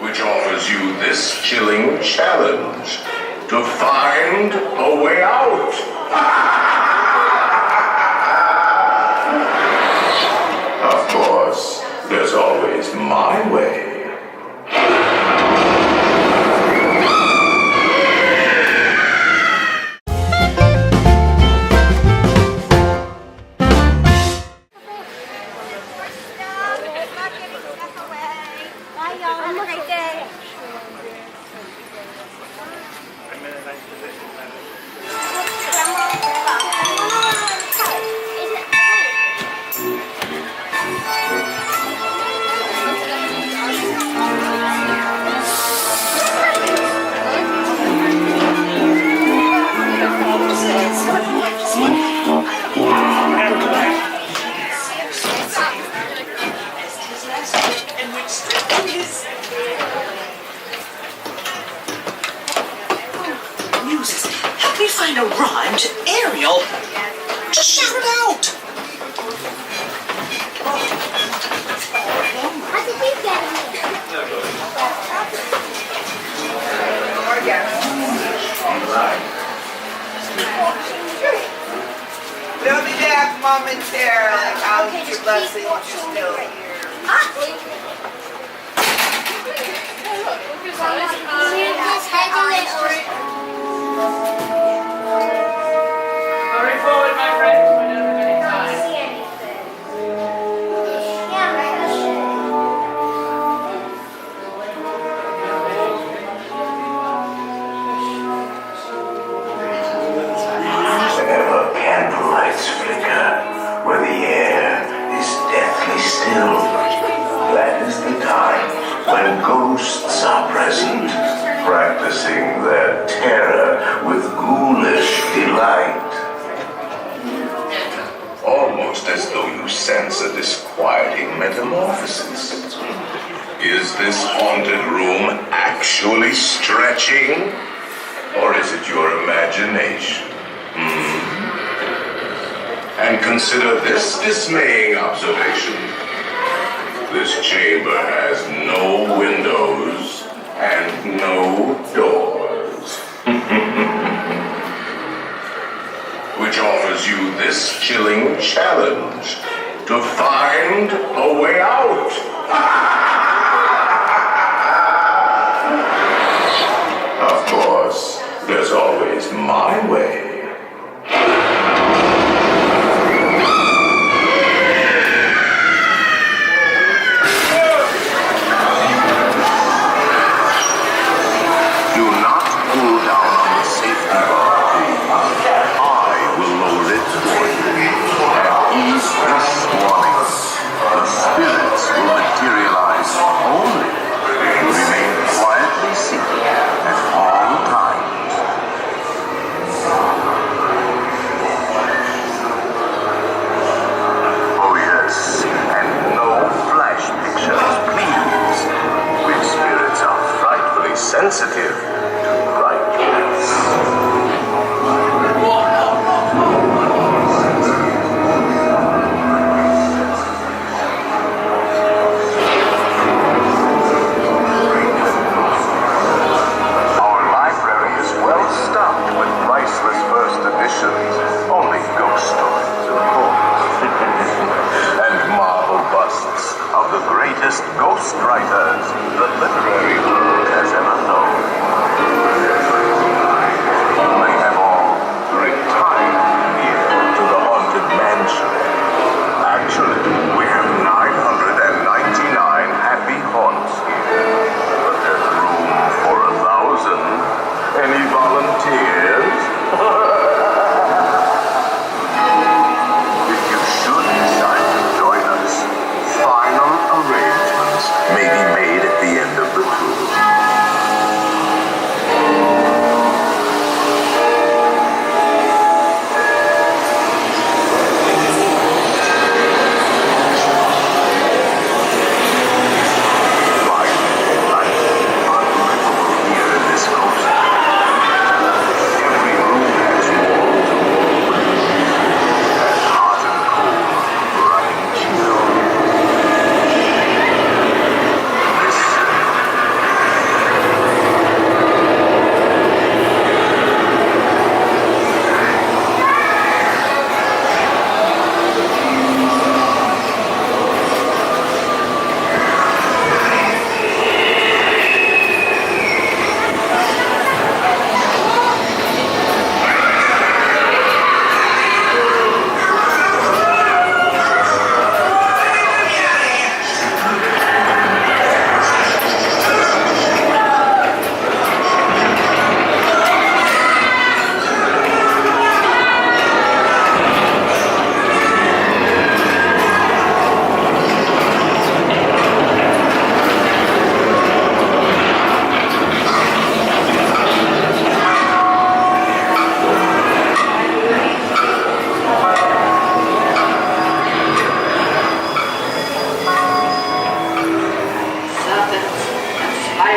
which offers you this chilling challenge to find a way out. Of course, there's always my way. Find a rhyme to Ariel. Just shout it out. I think we've got We'll be back momentarily. I'll get your blessing if you're still here. Hurry forward, my friends. We don't have any time. Whenever candlelights flicker, where the air is deathly still, that is the time when ghosts are present, practicing their terror with ghoulish delight. Almost as though you sense a disquieting metamorphosis. Is this haunted room actually stretching? Or is it your imagination? And consider this dismaying observation. This chamber has no windows and no doors. Which offers you this chilling challenge to find a way out. Of course, there's always my way.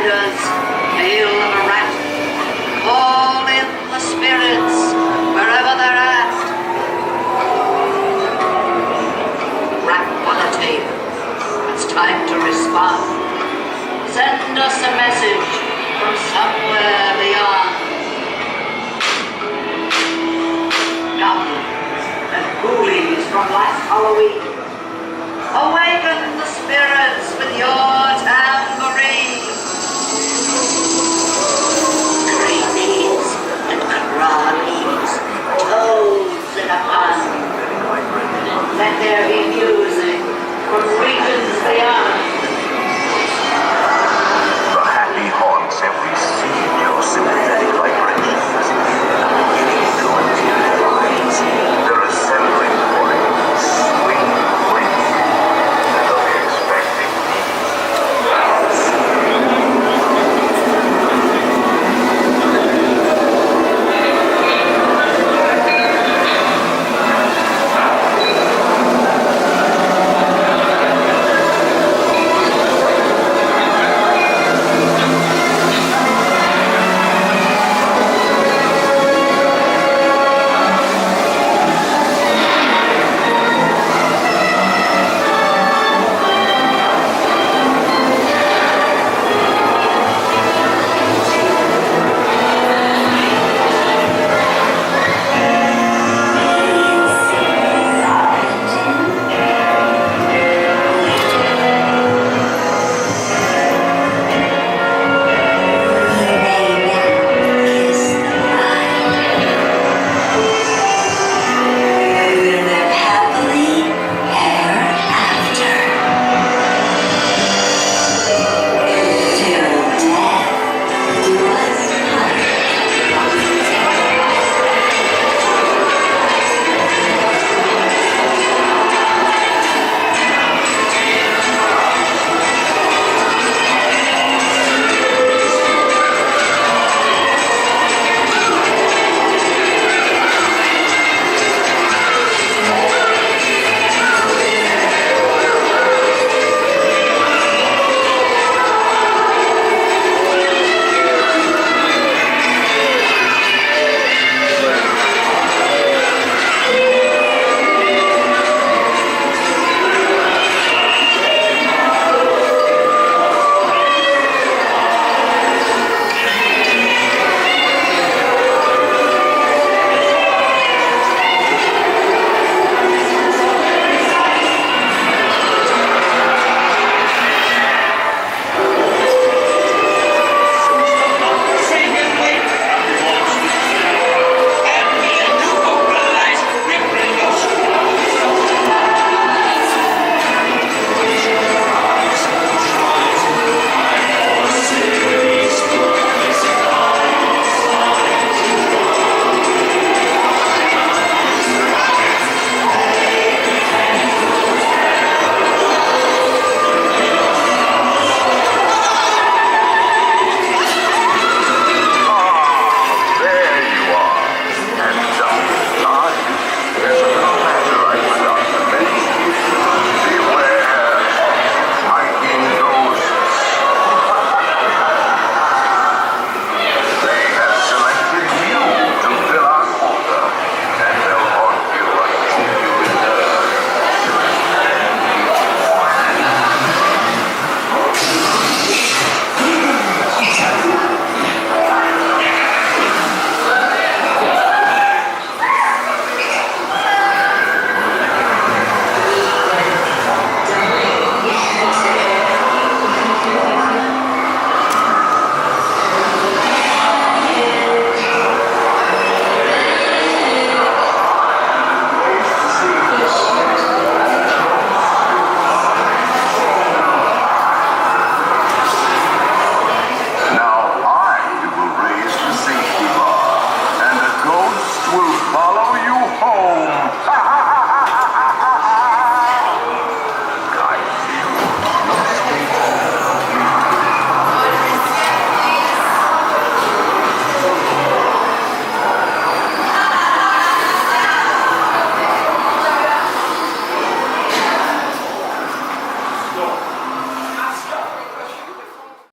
outsiders, feel the wrath. Call in the spirits, wherever they're at. Rap on the table. It's time to respond. Send us a message from somewhere beyond. Goblins and ghoulies from last Halloween. Awaken the spirits with your